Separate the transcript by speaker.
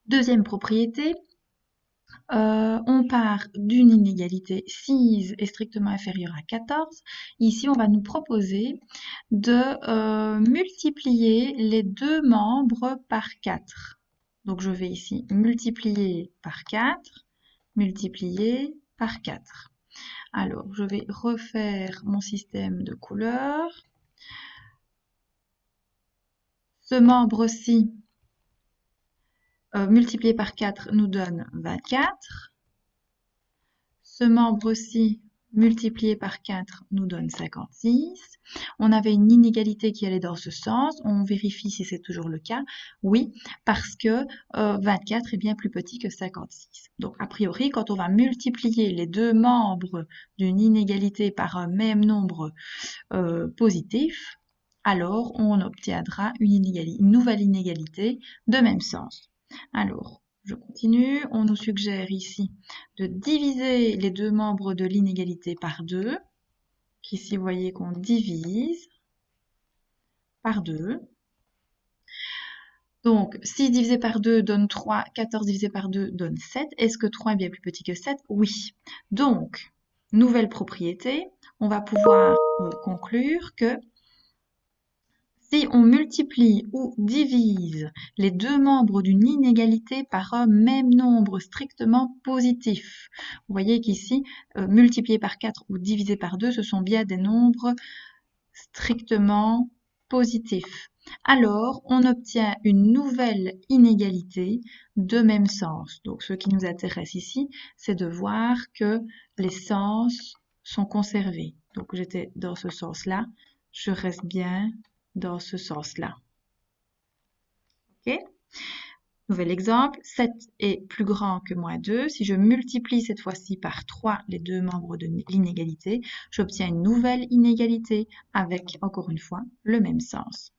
Speaker 1: Deuxième propriété, on part d'une inégalité 6 est strictement inférieure à 14. Ici, on va nous proposer de multiplier les deux membres par 4. Donc, je vais ici multiplier par 4, multiplier par 4. Alors, je vais refaire mon système de couleurs. Ce membre-ci, multiplié par 4, nous donne 24. Ce membre-ci, multiplié par 4, nous donne 56. On avait une inégalité qui allait dans ce sens. On vérifie si c'est toujours le cas. Oui, parce que 24 est bien plus petit que 56. Donc, a priori, quand on va multiplier les deux membres d'une inégalité par un même nombre positif, alors on obtiendra une nouvelle inégalité de même sens. Alors, je continue. On nous suggère ici de diviser les deux membres de l'inégalité par 2. Ici, vous voyez qu'on divise par 2. Donc, 6 divisé par 2 donne 3, 14 divisé par 2 donne 7. Est-ce que 3 est bien plus petit que 7? Oui. Donc, nouvelle propriété, on va pouvoir conclure que si on multiplie ou divise les deux membres d'une inégalité par un même nombre strictement positif, vous voyez qu'ici, multiplié par 4 ou divisé par 2, ce sont bien des nombres strictement positifs. Alors, on obtient une nouvelle inégalité de même sens. Donc, ce qui nous intéresse ici, c'est de voir que les sens sont conservés. Donc, j'étais dans ce sens-là, je reste bien dans ce sens-là. OK? Nouvel exemple, 7 est plus grand que moins 2. Si je multiplie cette fois-ci par 3 les deux membres de l'inégalité, j'obtiens une nouvelle inégalité avec, encore une fois, le même sens.